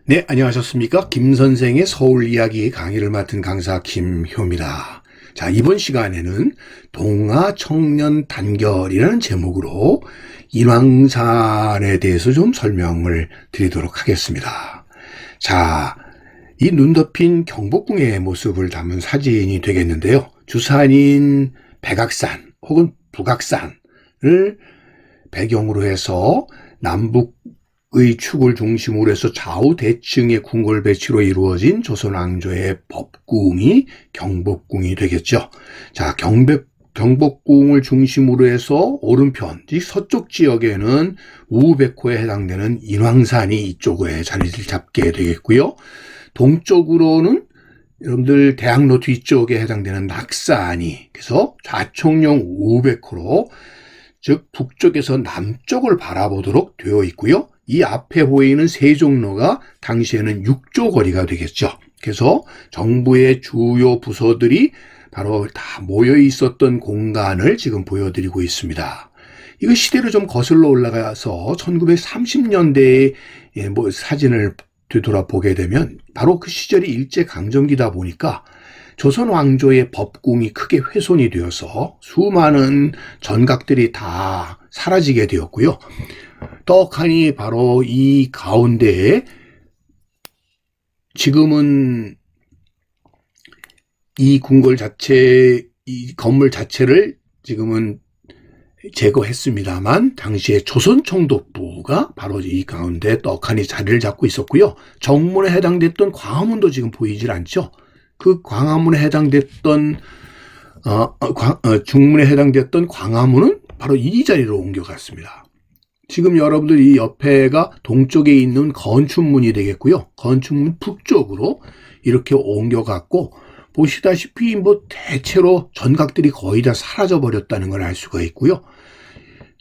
네, 안녕하셨습니까? 김 선생의 서울 이야기 강의를 맡은 강사 김효입니다. 자, 이번 시간에는 동화 청년 단결이라는 제목으로 인왕산에 대해서 좀 설명을 드리도록 하겠습니다. 자, 이 눈 덮인 경복궁의 모습을 담은 사진이 되겠는데요. 주산인 백악산 혹은 북악산을 배경으로 해서 남북의 축을 중심으로 해서 좌우 대칭의 궁궐 배치로 이루어진 조선 왕조의 법궁이 경복궁이 되겠죠. 자, 경복궁을 중심으로 해서 오른편, 즉 서쪽 지역에는 우백호에 해당되는 인왕산이 이쪽에 자리를 잡게 되겠고요. 동쪽으로는 여러분들 대학로 뒤쪽에 해당되는 낙산이, 그래서 좌총령 우백호로, 즉 북쪽에서 남쪽을 바라보도록 되어 있고요. 이 앞에 보이는 세종로가 당시에는 6조 거리가 되겠죠. 그래서 정부의 주요 부서들이 바로 다 모여 있었던 공간을 지금 보여드리고 있습니다. 이거 시대를 좀 거슬러 올라가서 1930년대의 사진을 되돌아보게 되면 바로 그 시절이 일제강점기다 보니까 조선 왕조의 법궁이 크게 훼손이 되어서 수많은 전각들이 다 사라지게 되었고요. 떡하니 바로 이 가운데에 지금은 이 궁궐 자체, 이 건물 자체를 지금은 제거했습니다만 당시에 조선총독부가 바로 이 가운데 떡하니 자리를 잡고 있었고요. 정문에 해당됐던 광화문도 지금 보이질 않죠. 그 광화문에 해당됐던 중문에 해당됐던 광화문은 바로 이 자리로 옮겨갔습니다. 지금 여러분들 이 옆에가 동쪽에 있는 건춘문이 되겠고요. 건춘문 북쪽으로 이렇게 옮겨갔고, 보시다시피 대체로 전각들이 거의 다 사라져 버렸다는 걸 알 수가 있고요.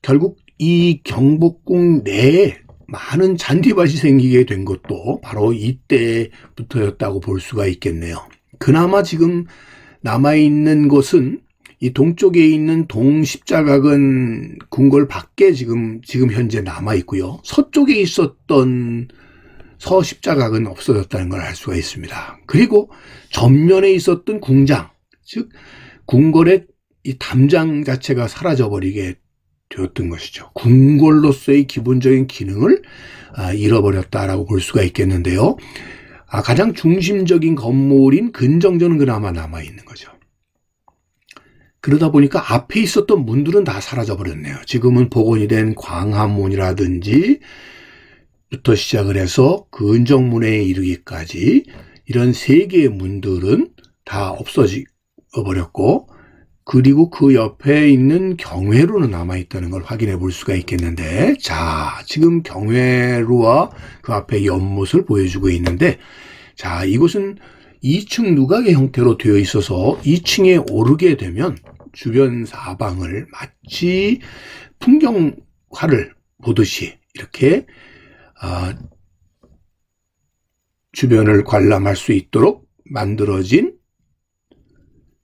결국 이 경복궁 내에 많은 잔디밭이 생기게 된 것도 바로 이때부터였다고 볼 수가 있겠네요. 그나마 지금 남아있는 곳은 이 동쪽에 있는 동십자각은 궁궐 밖에 지금 현재 남아있고요. 서쪽에 있었던 서십자각은 없어졌다는 걸 알 수가 있습니다. 그리고 전면에 있었던 궁장, 즉 궁궐의 이 담장 자체가 사라져버리게 되었던 것이죠. 궁궐로서의 기본적인 기능을 잃어버렸다라고 볼 수가 있겠는데요. 가장 중심적인 건물인 근정전은 그나마 남아있는 거죠. 그러다 보니까 앞에 있었던 문들은 다 사라져버렸네요. 지금은 복원이 된 광화문이라든지 부터 시작을 해서 근정문에 이르기까지 이런 세 개의 문들은 다 없어져 버렸고, 그리고 그 옆에 있는 경회로는 남아있다는 걸 확인해 볼 수가 있겠는데, 자, 지금 경회로와 그 앞에 연못을 보여주고 있는데, 자, 이곳은 2층 누각의 형태로 되어 있어서 2층에 오르게 되면 주변 사방을 마치 풍경화를 보듯이 이렇게 주변을 관람할 수 있도록 만들어진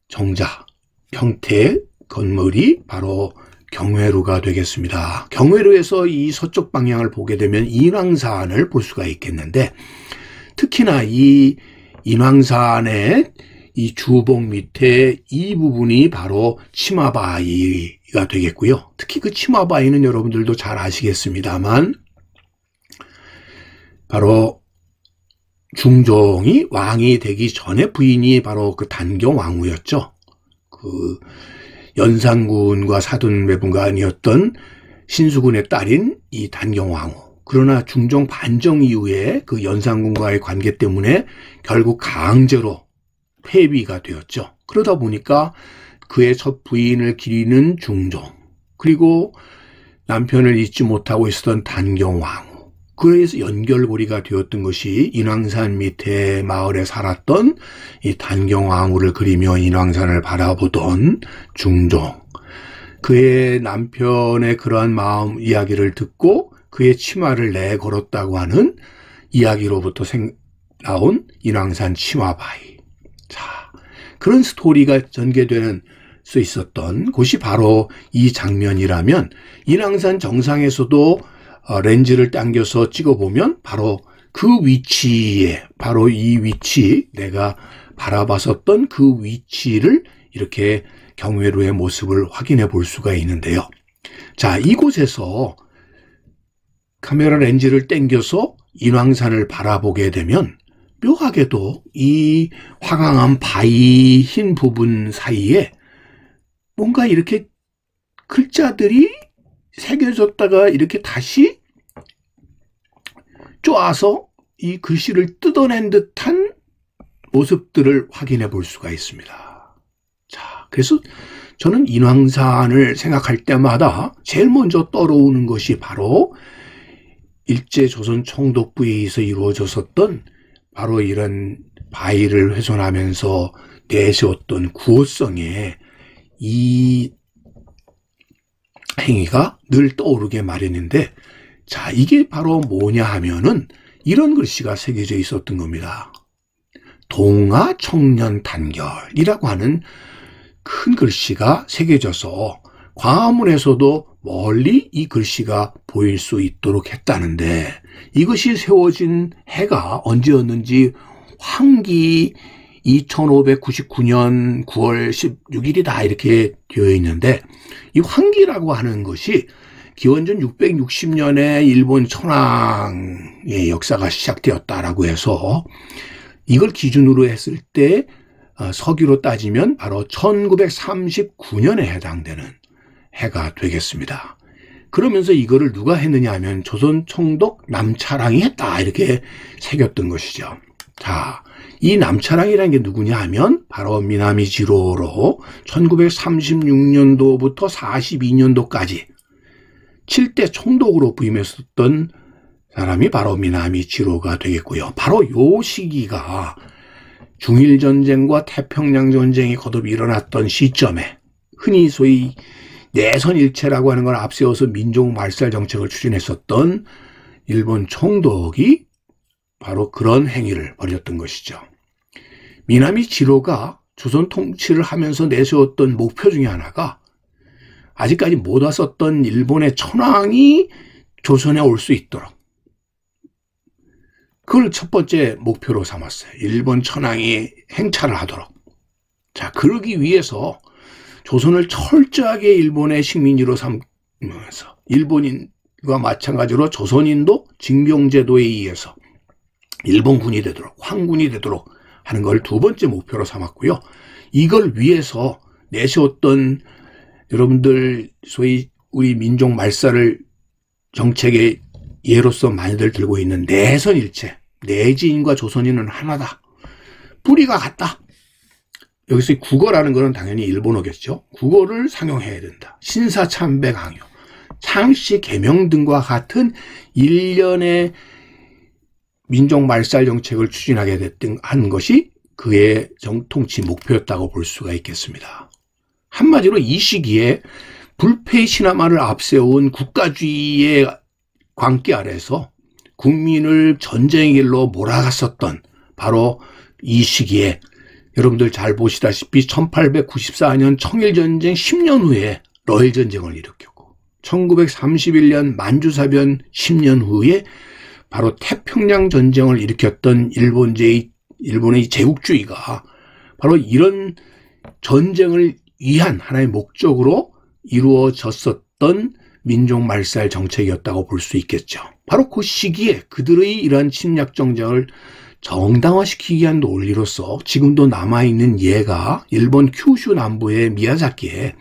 정자 형태의 건물이 바로 경회로가 되겠습니다. 경회로에서 이 서쪽 방향을 보게 되면 인왕산을 볼 수가 있겠는데, 특히나 이 인왕산의 이 주봉 밑에 이 부분이 바로 치마바위가 되겠고요. 특히 그 치마바위는 여러분들도 잘 아시겠습니다만 바로 중종이 왕이 되기 전에 부인이 바로 그 단경왕후였죠. 그 연산군과 사돈매분간이었던 신수군의 딸인 이 단경왕후. 그러나 중종 반정 이후에 그 연산군과의 관계 때문에 결국 강제로 폐위가 되었죠. 그러다 보니까 그의 첫 부인을 기리는 중종, 그리고 남편을 잊지 못하고 있었던 단경왕후, 그래서 연결고리가 되었던 것이 인왕산 밑에 마을에 살았던 이 단경왕후를 그리며 인왕산을 바라보던 중종, 그의 남편의 그러한 마음 이야기를 듣고 그의 치마를 내걸었다고 하는 이야기로부터 나온 인왕산 치마바위. 자, 그런 스토리가 전개되는 수 있었던 곳이 바로 이 장면이라면, 인왕산 정상에서도 렌즈를 당겨서 찍어보면 바로 그 위치에, 바로 이 위치, 내가 바라봤었던 그 위치를 이렇게 경회로의 모습을 확인해 볼 수가 있는데요. 자, 이곳에서 카메라 렌즈를 당겨서 인왕산을 바라보게 되면 묘하게도 이 화강암 바위 흰 부분 사이에 뭔가 이렇게 글자들이 새겨졌다가 이렇게 다시 쪼아서 이 글씨를 뜯어낸 듯한 모습들을 확인해 볼 수가 있습니다. 자, 그래서 저는 인왕산을 생각할 때마다 제일 먼저 떠오르는 것이 바로 일제 조선 총독부에 의해서 이루어졌었던 바로 이런 바위를 훼손하면서 내세웠던 구호성의 이 행위가 늘 떠오르게 마련인데, 자, 이게 바로 뭐냐 하면은 이런 글씨가 새겨져 있었던 겁니다. 동아 청년 단결이라고 하는 큰 글씨가 새겨져서 광화문에서도 멀리 이 글씨가 보일 수 있도록 했다는데, 이것이 세워진 해가 언제였는지 황기 2599년 9월 16일이다 이렇게 되어 있는데, 이 황기라고 하는 것이 기원전 660년에 일본 천황의 역사가 시작되었다라고 해서 이걸 기준으로 했을 때 서기로 따지면 바로 1939년에 해당되는 해가 되겠습니다. 그러면서 이거를 누가 했느냐 하면 조선 총독 남차랑이 했다 이렇게 새겼던 것이죠. 자, 이 남차랑이라는 게 누구냐 하면 바로 미나미 지로로 1936년도부터 42년도까지 7대 총독으로 부임했었던 사람이 바로 미나미 지로가 되겠고요. 바로 요 시기가 중일전쟁과 태평양전쟁이 거듭 일어났던 시점에 흔히 소위 내선일체라고 하는 걸 앞세워서 민족 말살 정책을 추진했었던 일본 총독이 바로 그런 행위를 벌였던 것이죠. 미나미 지로가 조선 통치를 하면서 내세웠던 목표 중에 하나가 아직까지 못 왔었던 일본의 천황이 조선에 올 수 있도록, 그걸 첫 번째 목표로 삼았어요. 일본 천황이 행차를 하도록. 자, 그러기 위해서 조선을 철저하게 일본의 식민지로 삼으면서 일본인과 마찬가지로 조선인도 징병제도에 의해서 일본군이 되도록, 황군이 되도록 하는 걸 두 번째 목표로 삼았고요. 이걸 위해서 내세웠던 여러분들 소위 우리 민족 말살을 정책의 예로서 많이들 들고 있는 내선일체, 내지인과 조선인은 하나다, 뿌리가 같다. 여기서 국어라는 것은 당연히 일본어겠죠. 국어를 상용해야 된다. 신사참배 강요, 창씨 개명 등과 같은 일련의 민족 말살 정책을 추진하게 됐던 한 것이 그의 정통치 목표였다고 볼 수가 있겠습니다. 한마디로 이 시기에 불패 신화만을 앞세운 국가주의의 광기 아래서 국민을 전쟁의 길로 몰아갔었던 바로 이 시기에 여러분들 잘 보시다시피 1894년 청일전쟁 10년 후에 러일전쟁을 일으켰고 1931년 만주사변 10년 후에 바로 태평양 전쟁을 일으켰던 일본의 제국주의가 바로 이런 전쟁을 위한 하나의 목적으로 이루어졌었던 민족 말살 정책이었다고 볼 수 있겠죠. 바로 그 시기에 그들의 이러한 침략 정쟁을 정당화시키기 위한 논리로서 지금도 남아있는 예가 일본 큐슈 남부의 미야자키에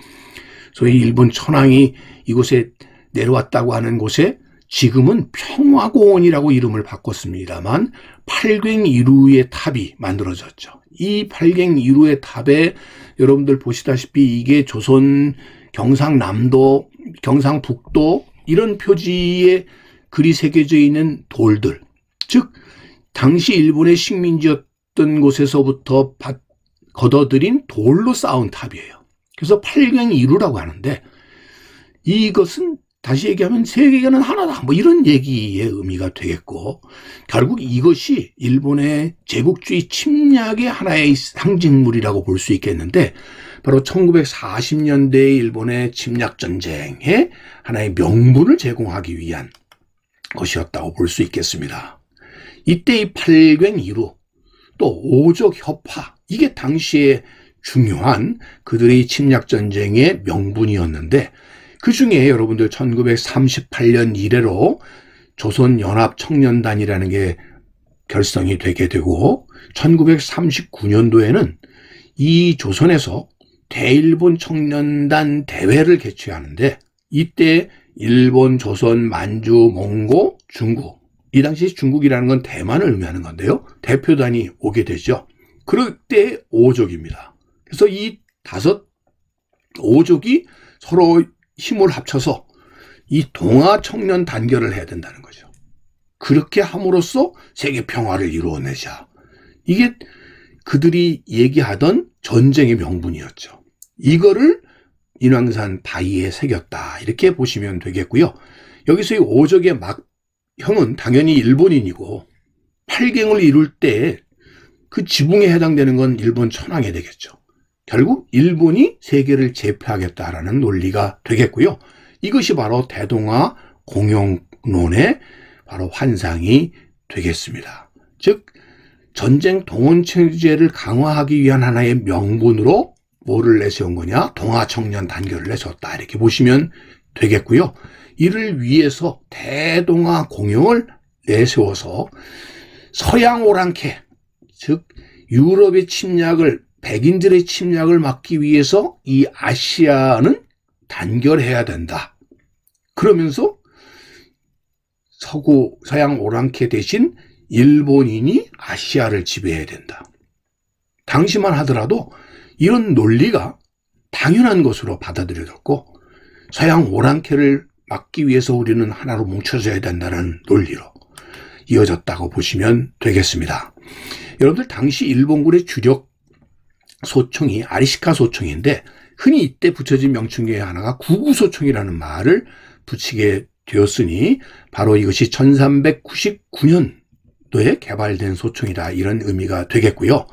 소위 일본 천황이 이곳에 내려왔다고 하는 곳에 지금은 평화공원이라고 이름을 바꿨습니다만 팔괭이루의 탑이 만들어졌죠. 이 팔괭이루의 탑에 여러분들 보시다시피 이게 조선 경상남도, 경상북도 이런 표지에 글이 새겨져 있는 돌들, 즉 당시 일본의 식민지였던 곳에서부터 걷어들인 돌로 쌓은 탑이에요. 그래서 팔괭이루라고 하는데 이것은 다시 얘기하면 세계는 하나다, 뭐 이런 얘기의 의미가 되겠고, 결국 이것이 일본의 제국주의 침략의 하나의 상징물이라고 볼 수 있겠는데, 바로 1940년대의 일본의 침략 전쟁에 하나의 명분을 제공하기 위한 것이었다고 볼 수 있겠습니다. 이때의 팔괭이루 또 오적 협화, 이게 당시에 중요한 그들의 침략전쟁의 명분이었는데, 그 중에 여러분들 1938년 이래로 조선연합청년단이라는 게 결성이 되게 되고, 1939년도에는 이 조선에서 대일본 청년단 대회를 개최하는데, 이때 일본, 조선, 만주, 몽고, 중국, 이 당시 중국이라는 건 대만을 의미하는 건데요, 대표단이 오게 되죠. 그럴 때 오족입니다. 그래서 이 5오족이 서로 힘을 합쳐서 이 동아 청년 단결을 해야 된다는 거죠. 그렇게 함으로써 세계 평화를 이루어내자, 이게 그들이 얘기하던 전쟁의 명분이었죠. 이거를 인왕산 바위에 새겼다, 이렇게 보시면 되겠고요. 여기서의 오족의 막형은 당연히 일본인이고, 팔갱을 이룰 때 그 지붕에 해당되는 건 일본 천황이 되겠죠. 결국 일본이 세계를 제패하겠다라는 논리가 되겠고요. 이것이 바로 대동아 공영론의 바로 환상이 되겠습니다. 즉, 전쟁 동원체제를 강화하기 위한 하나의 명분으로 뭐를 내세운 거냐? 동아 청년 단결을 내세웠다, 이렇게 보시면 되겠고요. 이를 위해서 대동아 공영을 내세워서 서양 오랑캐, 즉 유럽의 침략을, 백인들의 침략을 막기 위해서 이 아시아는 단결해야 된다. 그러면서 서양 오랑캐 대신 일본인이 아시아를 지배해야 된다. 당시만 하더라도 이런 논리가 당연한 것으로 받아들여졌고, 서양 오랑캐를 막기 위해서 우리는 하나로 뭉쳐져야 된다는 논리로 이어졌다고 보시면 되겠습니다. 여러분들, 당시 일본군의 주력 소총이 아리시카 소총인데, 흔히 이때 붙여진 명칭 중에 하나가 구구소총이라는 말을 붙이게 되었으니, 바로 이것이 1399년도에 개발된 소총이다, 이런 의미가 되겠고요.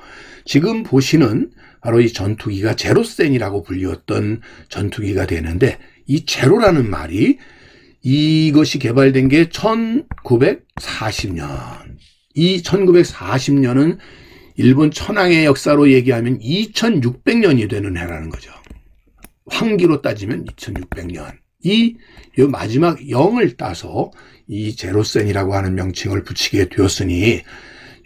지금 보시는 바로 이 전투기가 제로센이라고 불리웠던 전투기가 되는데, 이 제로라는 말이, 이것이 개발된 게 1940년. 이 1940년은 일본 천황의 역사로 얘기하면 2600년이 되는 해라는 거죠. 황기로 따지면 2600년. 이 마지막 0을 따서 이 제로센이라고 하는 명칭을 붙이게 되었으니,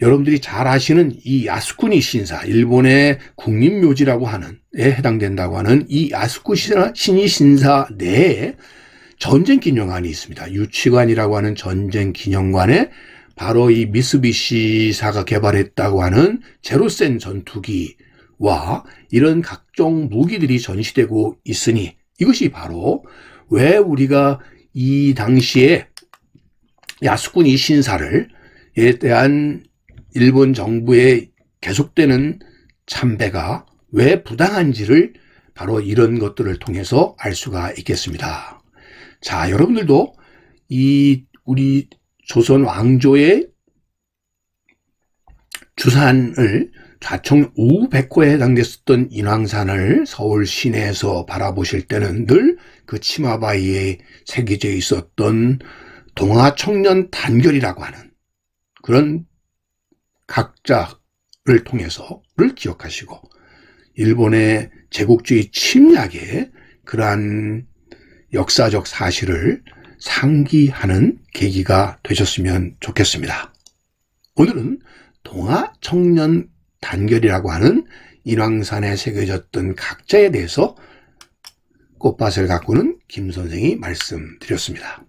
여러분들이 잘 아시는 이 야스쿠니 신사, 일본의 국립묘지라고 하는 에 해당된다고 하는 이 야스쿠니 신사 내에 전쟁 기념관이 있습니다. 유치관이라고 하는 전쟁 기념관에 바로 이 미쓰비시사가 개발했다고 하는 제로센 전투기와 이런 각종 무기들이 전시되고 있으니, 이것이 바로 왜 우리가 이 당시에 야스쿠니 신사를 에 대한 일본 정부의 계속되는 참배가 왜 부당한지를 바로 이런 것들을 통해서 알 수가 있겠습니다. 자, 여러분들도 우리 조선 왕조의 주산을 좌청 우백호에 해당됐었던 인왕산을 서울 시내에서 바라보실 때는 늘 그 치마바위에 새겨져 있었던 동아 청년 단결이라고 하는 그런 각자를 통해서를 기억하시고, 일본의 제국주의 침략의 그러한 역사적 사실을 상기하는 계기가 되셨으면 좋겠습니다. 오늘은 동아 청년 단결이라고 하는 인왕산에 새겨졌던 각자에 대해서 꽃밭을 가꾸는 김 선생이 말씀드렸습니다.